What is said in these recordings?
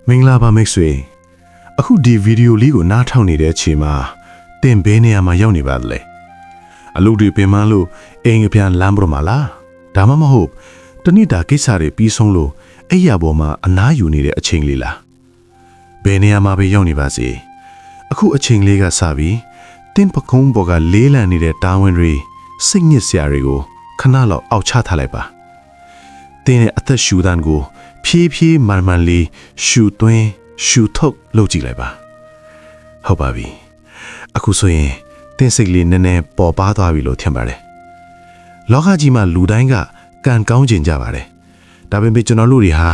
မင်္ဂလာပါမိတ်ဆွေအခုဒီဗီဒီယိုလေးကိုနားထောင်နေတဲ့အချိန်မှာတင်ဘဲနေရာမှာရောက်နေပါသလဲအလုပ်တွေပင်မလို့အိမ်ကပြန်လမ်းပေါ်မှာလားဒါမှမဟုတ်တနေ့တာကိစ္စတွေပြီးဆုံးလို့အဲ့ရပေါ်မှာအနားယူနေတဲ့အချိန်လေးလားဘယ်နေရာမှာပဲရောက်နေပါစေအခုအချိန်လေးကစပြီးတင်ပကုံးပေါ်ကလေးလံနေတဲ့တာဝန်တွေစိတ်ညစ်စရာတွေကိုခဏလောက်အောက်ချထားလိုက်ပါတင်ရဲ့အသက်ရှူတန်းကိုဖြည်းဖြည်းမှန်မှန်လေးရှူသွင်းရှူထုတ်လုပ်ကြည့်လိုက်ပါဟုတ်ပါပြီအခုဆိုရင်တင်စိတ်လေးနည်းနည်းပေါ်ပါသွားပြီလို့ထင်ပါတယ်လောကကြီးမှာလူတိုင်းကကံကောင်းခြင်းကြပါတယ်ဒါပေမဲ့ကျွန်တော်တို့တွေဟာ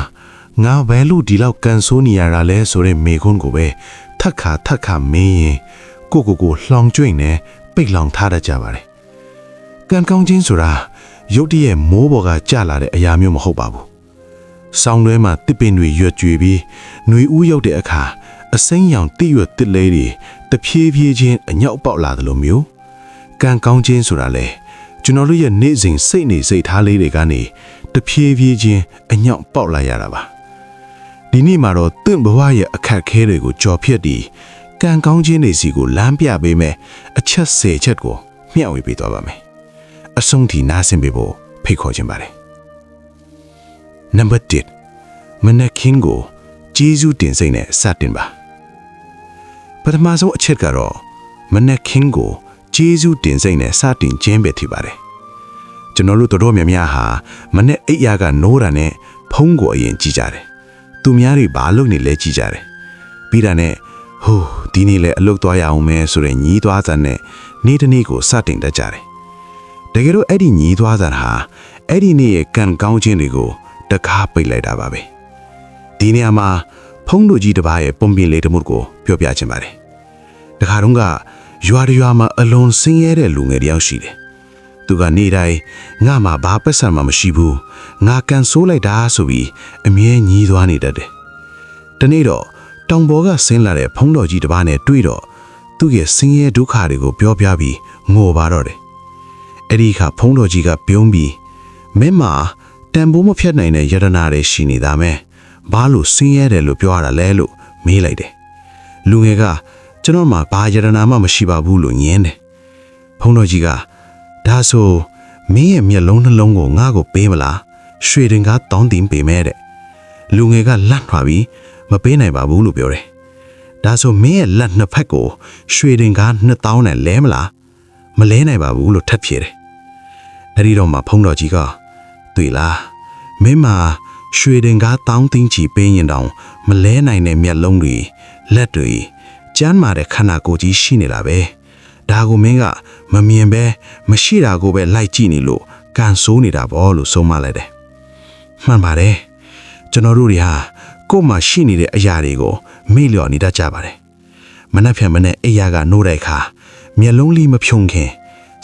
ငါဘယ်လို့ဒီလောက်ကံဆိုးနေရတာလဲဆိုတဲ့မေခွန်းကိုပဲထက်ခါမင်းရင်ကိုလှောင်ကျွိတ်နေပိတ်လောင်ထားတတ်ကြပါတယ်ကံကောင်းခြင်းဆိုတာရုတ်တရက်မိုးပေါ်ကကျလာတဲ့အရာမျိုးမဟုတ်ပါဘူးဆောင်းတွဲမှာတစ်ပင်တွေရွက်ကြွေပြီးຫນွေဦးရောက်တဲ့အခါအစိမ်းရောင်တိရွက်တစ်လေးတွေတဖြည်းဖြည်းချင်းအညောက်ပေါက်လာသလိုမျိုးကံကောင်းခြင်းဆိုတာလေကျွန်တော်တို့ရဲ့နေ့စဉ်စိတ်နေစိတ်ထားလေးတွေကနေတဖြည်းဖြည်းချင်းအညောက်ပေါက်လာရတာပါဒီနေ့မှာတော့တင့်ဘဝရဲ့အခက်ခဲတွေကိုကြော်ဖြတ်ပြီးကံကောင်းခြင်းတွေစီကိုလမ်းပြပေးမယ်အချက်10ချက်ကိုမျှဝေပေးသွားပါမယ်အဆုံးထိနားဆင်ပေးဖို့ဖိတ်ခေါ်ခြင်းပါတယ်နံပါတ်1မနက်ခင်းကိုကျေးဇူးတင်စိတ်နဲ့စတင်ပါပထမဆုံးအချက်ကတော့မနက်ခင်းကိုကျေးဇူးတင်စိတ်နဲ့စတင်ခြင်းပဲဖြစ်ပါတယ်ကျွန်တော်တို့တို့များများဟာမနက်အိပ်ရာကနိုးတာနဲ့ဖုံးကိုအရင်ကြည့်ကြတယ်သူများတွေဘာလုပ်နေလဲကြည့်ကြတယ်ပြီးတာနဲ့ဟိုးဒီနေ့လည်းအလုပ်သွားရအောင်မဲဆိုတဲ့ညီးသွားတဲ့နဲ့နေ့တစ်နေ့ကိုစတင်တတ်ကြတယ်တကယ်တော့အဲ့ဒီညီးသွားတာဟာအဲ့ဒီနေ့ရဲ့ကံကောင်းခြင်းတွေကိုတကားပိတ်လိုက်တာပါပဲဒီနေရာမှာဖုံးတို့ကြီးတစ်ပါးရဲ့ပုံပြင်လေးတစ်မှုကိုပြောပြချင်ပါတယ်တခါတုန်းကရွာမှာအလွန်ဆင်းရဲတဲ့လူငယ်တယောက်ရှိတယ်သူကနေတိုင်းငါမှဘာပတ်စံမှမရှိဘူးငါကန်ဆိုးလိုက်တာဆိုပြီးအမြဲညီးသွားနေတတ်တယ်တနေ့တော့တောင်ပေါ်ကဆင်းလာတဲ့ဖုံးတော်ကြီးတစ်ပါးနဲ့တွေ့တော့သူ့ရဲ့ဆင်းရဲဒုက္ခတွေကိုပြောပြပြီးငိုပါတော့တယ်အဲ့ဒီအခါဖုံးတော်ကြီးကပြုံးပြီးမင်းမတန်ဖိုးမဖြတ်နိုင်တဲ့ယတနာတွေရှိနေတာမဲ့ဘာလို့ဆင်းရဲတယ်လို့ပြောရတာလဲလို့မေးလိုက်တယ်လူငယ်ကကျွန်တော်မှဘာယတနာမှမရှိပါဘူးလို့ညင်းတယ်ဖုံးတော်ကြီးကဒါဆိုမင်းရဲ့မျက်လုံးနှလုံးကိုငါ့ကိုပေးမလားရွှေတင်ကားတောင်းတင်ပေးမယ်တဲ့လူငယ်ကလန့်ထွာပြီးမပေးနိုင်ပါဘူးလို့ပြောတယ်ဒါဆိုမင်းရဲ့လက်နှစ်ဖက်ကိုရွှေတင်ကား2000နဲ့လဲမလားမလဲနိုင်ပါဘူးလို့ထပ်ဖြေတယ်အဲ့ဒီတော့မှဖုံးတော်ကြီးကတွေ့လားမင်းမရွှေတင်ကားတောင်းတင်ချီပေးရင်တောင်မလဲနိုင်တဲ့မျက်လုံးတွေလက်တွေကျမ်းမာတဲ့ခန္ဓာကိုယ်ကြီးရှိနေတာပဲဒါကိုမင်းကမမြင်ပဲမရှိတာကိုပဲလိုက်ကြည့်နေလို့ကန်ဆိုးနေတာပေါ့လို့ဆုံးမလိုက်တယ်မှန်ပါတယ်ကျွန်တော်တို့တွေဟာကိုယ်မှာရှိနေတဲ့အရာတွေကိုမေ့လျော့နေတတ်ကြပါတယ်မနှက်ဖြန်မနဲ့အိယာကနိုးတဲ့အခါမျက်လုံးလေးမဖြုံခင်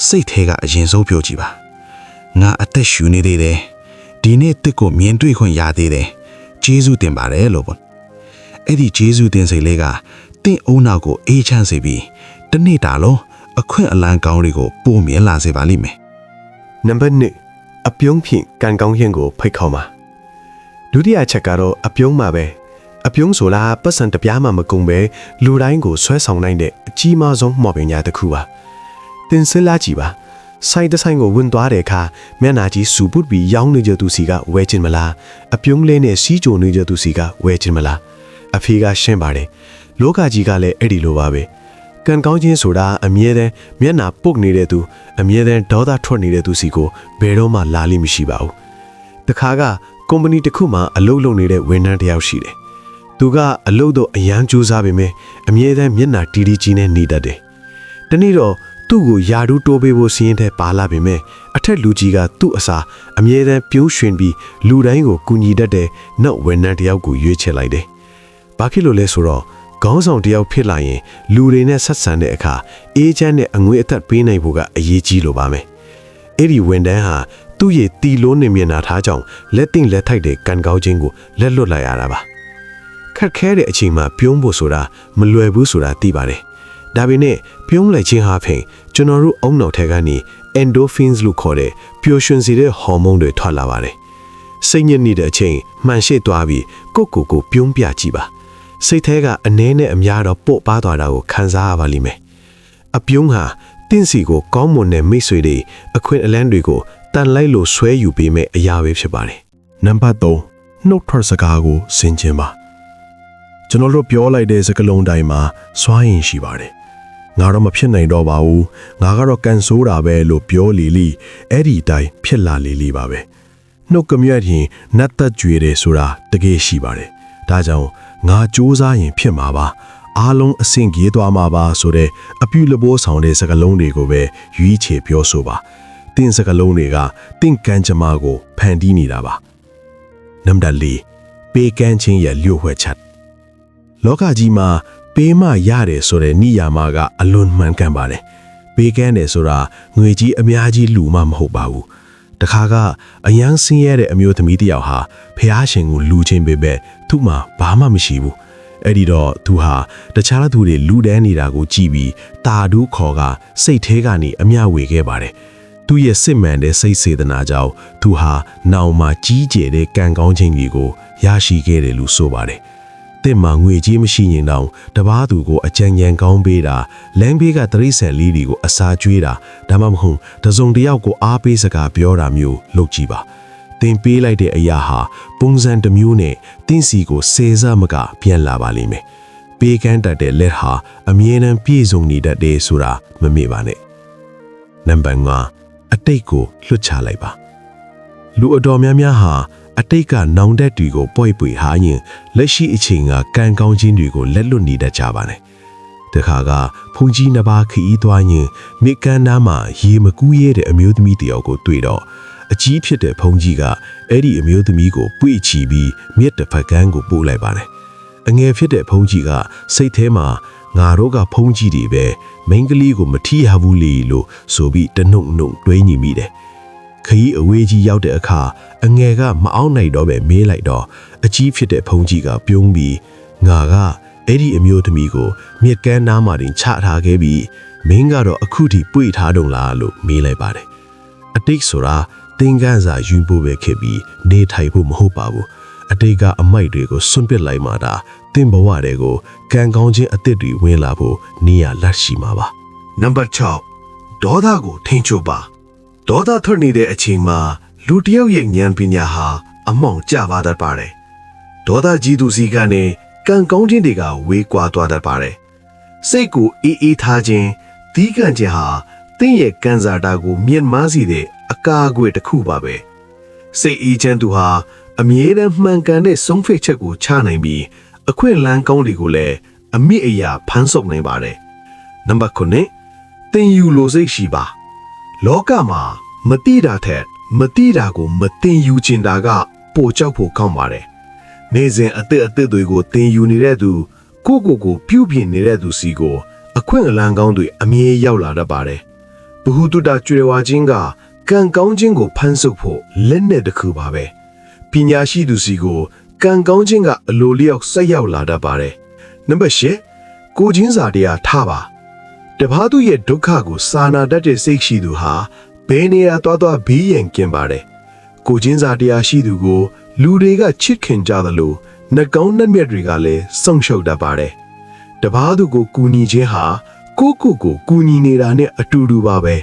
စိတ်ထဲကအရင်ဆုံးပြောကြည့်ပါငါအသက်ရှူနေသေးတယ်ဒီနေ့တစ်ကိုမြင်တွေ့ခွင့်ရသေးတယ်ကျေးဇူးတင်ပါတယ်လို့ပေါ့အဲ့ဒီကျေးဇူးတင်စိတ်လေးကတင့်အုံနောက်ကိုအေးချမ်းစေပြီးတနေ့တာလုံးအခွင့်အလမ်းကောင်းတွေကိုပို့မြင်လာစေပါလိမ့်မယ်နံပါတ်2အပြုံးဖြင့်ကံကောင်းခြင်းကိုဖိတ်ခေါ်ပါဒုတိယချက်ကတော့အပြုံးမှာပဲအပြုံးဆိုလားပတ်စံတပြားမှမကုန်ပဲလူတိုင်းကိုဆွဲဆောင်နိုင်တဲ့အကြီးမားဆုံးမော်ပင်ညာတစ်ခုပါတင်စလာကြည့်ပါဆိုင်တဆိုင်ကိုဝင်သွားတဲ့အခါမျက်နှာကြီးစူပုတ်ပြီးရောင်းနေကြသူစီကဝဲခြင်းမလားအပြုံးလေးနဲ့စီးကြိုနေကြသူစီကဝဲခြင်းမလားအဖေကရှင်းပါတယ်လောကကြီးကလည်းအဲ့ဒီလိုပါပဲကံကောင်းခြင်းဆိုတာအမြဲတမ်းမျက်နှာပုတ်နေတဲ့သူအမြဲတမ်းဒေါသထွက်နေတဲ့သူစီကိုဘယ်တော့မှလာလိမ့်မရှိပါဘူးတခါကကုမ္ပဏီတစ်ခုမှာအလုပ်လုပ်နေတဲ့ဝန်ထမ်းတစ်ယောက်ရှိတယ်သူကအလုပ်တော့အရန်ကြိုးစားပေမဲ့အမြဲတမ်းမျက်နှာတီးတီးကြီးနဲ့နေတတ်တယ်တနေ့တော့သူ့ကိုယာဒူးတိုးပေးဖို့စီးရင်တဲ့ပါလာပေမဲ့အထက်လူကြီးကသူ့အစာအမြဲတမ်းပြုံးရွှင်ပြီးလူတိုင်းကိုကူညီတတ်တဲ့နောက်ဝန်ထမ်းတစ်ယောက်ကိုရွေးချယ်လိုက်တယ်ဘာဖြစ်လို့လဲဆိုတော့ခေါင်းဆောင်တယောက်ဖြစ်လာရင်လူတွေနဲ့ဆက်ဆံတဲ့အခါအေးချမ်းတဲ့အငွေအသက်ပေးနိုင်ဖို့ကအရေးကြီးလိုပါမယ်အဲ့ဒီဝန်ထမ်းဟာသူ့ရဲ့တီလုံးနေမျက်နှာထားကြောင့်လက်တင်လက်ထိုက်တဲ့ကံကောင်းခြင်းကိုလက်လွတ်လိုက်ရတာပါခက်ခဲတဲ့အချိန်မှာပြုံးဖို့ဆိုတာမလွယ်ဘူးဆိုတာသိပါတယ်ဒါပေမဲ့ပြုံးလိုက်ခြင်းဟာဖြင့်ကျွန်တော်တို့အုံနောက်ထဲကနေ endorphins လို့ခေါ်တဲ့ပျော်ရွှင်စေတဲ့ဟော်မုန်းတွေထွက်လာပါတယ်စိတ်ညစ်နေတဲ့အချိန်မှန်ရှိသွားပြီးကိုပြုံးပြကြည့်ပါ စိတ်แท้ကအနည်းနဲ့အများတော့ပို့ပါသွားတာကိုခံစားရပါလိမ့်မယ်အပြုံးဟာတင့်စီကိုကောင်းမွန်တဲ့မိတ်ဆွေတွေအခွင့်အလမ်းတွေကိုတန်လိုက်လို့ဆွဲယူပေးမဲ့အရာပဲဖြစ်ပါတယ်နံပါတ်3နှုတ်ထွက်စကားကိုဆင်ခြင်ပါကျွန်တော်တို့ပြောလိုက်တဲ့စကားလုံးတိုင်းမှာစွာရင်ရှိပါတယ်ငါတော့မဖြစ်နိုင်တော့ပါဘူးငါကတော့ကန်ဆိုးတာပဲလို့ပြောလီအဲ့ဒီအတိုင်းဖြစ်လာလီပါပဲနှုတ်ကမြတ်ရင်နတ်သက်ကြွေတယ်ဆိုတာတကယ်ရှိပါတယ်ဒါကြောင့်ငါစူးစမ်းရင်ဖြစ်မှာပါအားလုံးအဆင့်ကြီးသွားမှာပါဆိုတဲ့အပြုလဘောဆောင်တဲ့စကားလုံးတွေကိုပဲရွေးချယ်ပြောဆိုပါတင်းစကားလုံးတွေကတင့်ကန်းချမာကိုဖန်တီးနေတာပါနံပါတ်4ပေးကမ်းခြင်းရဲ့လျှို့ဝှက်ချက်လောကကြီးမှာပေးမရတယ်ဆိုတဲ့နိယာမကအလွန်မှန်ကန်ပါတယ်ပေးကမ်းတယ်ဆိုတာငွေကြီးအများကြီးလူမှမဟုတ်ပါဘူးတခါကအယမ်းဆင်းရဲတဲ့အမျိုးသမီးတစ်ယောက်ဟာဖះရှင်ကိုလူချင်းပေပဲသူ့မှာဘာမှမရှိဘူးအဲ့ဒီတော့သူဟာတခြားသူတွေလူဒန်းနေတာကိုကြည့်ပြီးတာဒူးခေါ်ကစိတ်ထဲကနေအမျှဝေခဲ့ပါတယ်သူရဲ့စစ်မှန်တဲ့စိတ်စေတနာကြောင့်သူဟာနောင်မှာကြီးကျယ်တဲ့ကံကောင်းခြင်းကြီးကိုရရှိခဲ့တယ်လို့ဆိုပါတယ်တင့်မှာငွေကြီးမရှိရင်တောင်တပားသူကိုအကြံဉာဏ်ကောင်းပေးတာလမ်းဘေးကတရိษံလေးတွေကိုအစာကျွေးတာဒါမှမဟုတ်တစုံတစ်ယောက်ကိုအားပေးစကားပြောတာမျိုးလုပ်ကြည့်ပါတင်ပေးလိုက်တဲ့အရာဟာပုံစံတစ်မျိုးနဲ့တင်းစီကိုစေစားမကပြန်လာပါလိမ့်မယ်ပေးကမ်းတတ်တဲ့လက်ဟာအမြဲတမ်းပြည့်စုံနေတတ်တယ်ဆိုတာမမေ့ပါနဲ့နံပါတ်5အတိတ်ကိုလွတ်ချလိုက်ပါလူအတော်များများဟာအတိတ်ကနောင်တက်တွေကိုပွိပွေဟာရင်လက်ရှိအချိန်ကကံကောင်းခြင်းတွေကိုလက်လွတ်နေတတ်ကြပါနဲ့တခါကဖုန်ကြီးနှစ်ပါးခီးသွားရင်မိကန်းသားမှာရေမကူးရဲတဲ့အမျိုးသမီးတယောက်ကိုတွေ့တော့အကြီးဖြစ်တဲ့ဖုန်ကြီးကအဲ့ဒီအမျိုးသမီးကိုပွေ့ချီပြီးမြစ်တစ်ဖက်ကန်းကိုပို့လိုက်ပါတယ်အငယ်ဖြစ်တဲ့ဖုန်ကြီးကစိတ်ထဲမှာငါတို့ကဖုန်ကြီးတွေပဲမိန်းကလေးကိုမထီရဘူးလေလို့ဆိုပြီးတနှုတ်နှုတ်တွေးညီမိတယ်ခရီးအဝေးကြီးရောက်တဲ့အခါအငယ်ကမအောင်နိုင်တော့ပဲမေးလိုက်တော့အကြီးဖြစ်တဲ့ဖုန်ကြီးကပြုံးပြီးငါကအဲ့ဒီအမျိုးသမီးကိုမြစ်ကမ်းနားမှာတင်ချထားခဲ့ပြီးမင်းကတော့အခုထိပွေ့ထားတုံလားလို့မေးလိုက်ပါတယ်အတိတ်ဆိုတာသင်္ကန်းစာယူဖို့ပဲခဲ့ပြီးနေထိုင်ဖို့မဟုတ်ပါဘူးအတိတ်ကအမိုက်တွေကိုစွန့်ပစ်လိုက်မှသာသင်ဘဝတွေကိုကံကောင်းခြင်းအသစ်တွေဝင်လာဖို့နေရလက်ရှိမှာပါနံပါတ်6ဒေါသကိုထိန်းချုပ်ပါဒေါသထွက်နေတဲ့အချိန်မှာလူတစ်ယောက်ရဲ့ဉာဏ်ပညာဟာအမောင်ကျပါတတ်ပါတယ်ဒေါသကြီးသူစီကနေကံကောင်းခြင်းတွေကဝေးကွာသွားတတ်ပါတယ်စိတ်ကိုအေးထားခြင်းတီးကန့်ခြင်းဟာသင်ရဲ့ကံစားတာကိုမြင့်မားစေတဲ့အကာအကွယ်တစ်ခုပါပဲစိတ်အေးချမ်းသူဟာအမြဲတမ်းမှန်ကန်တဲ့ဆုံးဖြတ်ချက်ကိုချနိုင်ပြီးအခွင့်အလမ်းကောင်းတွေကိုလည်းအမိအရာဖန်ဆုပ်နိုင်ပါတယ်နံပါတ်9သင်ယူလိုစိတ်ရှိပါလောကမှာမတိတာထက်မတိတာကိုမတင်ယူချင်တာကပိုကြောက်ဖို့ကောင်းပါတယ်နေစဉ်အသက်တွေကိုတင်ယူနေတဲ့သူကိုပြုပြင်နေတဲ့သူစီကိုအခွင့်အလမ်းကောင်းတွေအမြဲရောက်လာတတ်ပါတယ်ဘ ഹു တုတကျွေဝါခြင်းကကံကောင်းခြင်းကိုဖန်ဆုပ်ဖို့လက်နဲ့တစ်ခုပါပဲပညာရှိသူစီကိုကံကောင်းခြင်းကအလိုလျောက်ဆက်ရောက်လာတတ်ပါတယ်နံပါတ်10ကိုချင်းစာတရားထားပါတပားသူရဲ့ဒုက္ခကိုစာနာတတ်တဲ့စိတ်ရှိသူဟာဘယ်နေရာသွားဘေးရန်ကင်းပါတယ်ကိုချင်းစာတရားရှိသူကိုလူတွေကချစ်ခင်ကြသလိုနှကောင်းနှမျက်တွေကလည်းစောင့်ရှောက်တတ်ပါတယ်တပားသူကိုကူညီခြင်းဟာကိုကူညီနေတာနဲ့အတူတူပါပဲ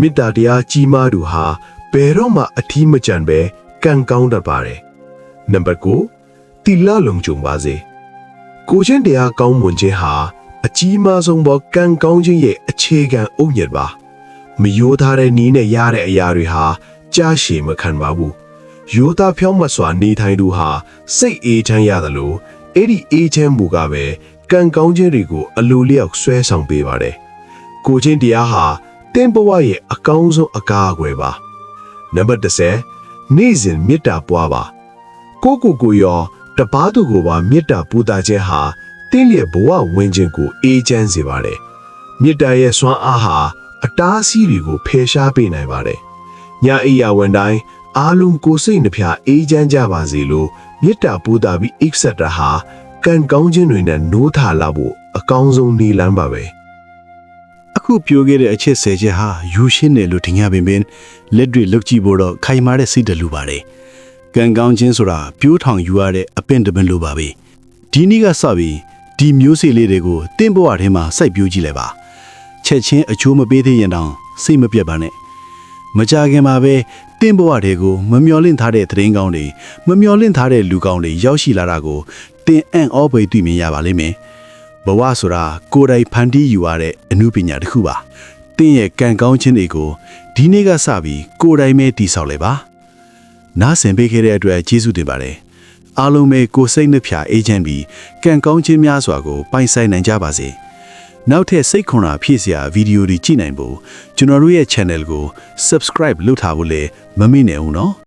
မေတ္တာတရားကြီးမားသူဟာဘယ်တော့မှအထီးမကျန်ပဲကံကောင်းတတ်ပါတယ်နံပါတ်9တိလလုံခြုံပါစေကိုချင်းတရားကောင်းမွန်ခြင်းဟာအကြီးမားဆုံးသောကံကောင်းခြင်းရဲ့အခြေခံအုတ်မြစ်ပါမယိုးသားတဲ့နီးနဲ့ရတဲ့အရာတွေဟာကြားရှည်မခံပါဘူးရိုးသားဖြောင်းမစွာနေထိုင်သူဟာစိတ်အေးချမ်းရတယ်လို့အဲ့ဒီအေးချမ်းမှုကပဲကံကောင်းခြင်းတွေကိုအလိုလျောက်ဆွဲဆောင်ပေးပါတယ်ကိုချင်းတရားဟာတင်းဘဝရဲ့အကောင်းဆုံးအကာအကွယ်ပါနံပါတ်10နေ့စဉ်မေတ္တာပွားပါကိုရောတပားသူကိုပါမေတ္တာပူတာခြင်းဟာတင်းလျက်ဘဝဝင်ခြင်းကိုအေးချမ်းစေပါတယ်မေတ္တာရဲ့စွမ်းအားဟာအတားအဆီးတွေကိုဖယ်ရှားပေးနိုင်ပါတယ်ညအိယာဝန်တိုင်းအားလုံးကိုယ်စိတ်နှဖျားအေးချမ်းကြပါစေလို့မေတ္တာပူတာပြီးအိပ်ဆက်တာဟာကံကောင်းခြင်းတွေနဲ့နိုးထလာဖို့အကောင်းဆုံးနည်းလမ်းပါပဲအခုပြောခဲ့တဲ့အချက်10ချက်ဟာယူရှင်းတယ်လို့ထင်ရပေမယ့်လက်တွေလုတ်ကြည့်ဖို့တော့ခိုင်မာတဲ့စိတ်တလူပါတယ်ကံကောင်းခြင်းဆိုတာပြိုးထောင်ယူရတဲ့အပင့်တပင်လိုပါပဲ ဒီနေ့ကစပြီးဒီမျိုးစေ့လေးတွေကိုတင့်ဘဝထဲမှာစိုက်ပျိုးကြည့်လိုက်ပါချက်ချင်းအချိုးမပေးသေးရင်တောင်စိတ်မပြတ်ပါနဲ့မကြခင်မှာပဲတင့်ဘဝတွေကိုမမျော်လင့်ထားတဲ့သတင်းကောင်းတွေမမျော်လင့်ထားတဲ့လူကောင်းတွေရောက်ရှိလာတာကိုတင်အံ့ဩဖွယ်တွေ့မြင်ရပါလိမ့်မယ်ဘဝဆိုတာကိုယ်တိုင်ဖန်တီးယူရတဲ့အမှုပညာတစ်ခုပါတင်ရဲ့ကံကောင်းခြင်းတွေကိုဒီနေ့ကစပြီးကိုယ်တိုင်ပဲတည်ဆောက်လိုက်ပါနားဆင်ပေးခဲ့တဲ့အတွက်ကျေးဇူးတင်ပါတယ်အားလုံးပဲကိုယ်စိတ်နှဖျားအေးချမ်းပြီးကံကောင်းခြင်းများစွာကိုပိုင်ဆိုင်နိုင်ကြပါစေနောက်ထပ်စိတ်ခွန်အားဖြည့်စရာဗီဒီယိုတွေကြည့်နိုင်ဖို့ကျွန်တော်တို့ရဲ့ channel ကို subscribe လုပ်ထားဖို့လည်းမမေ့နဲ့ဦးနော်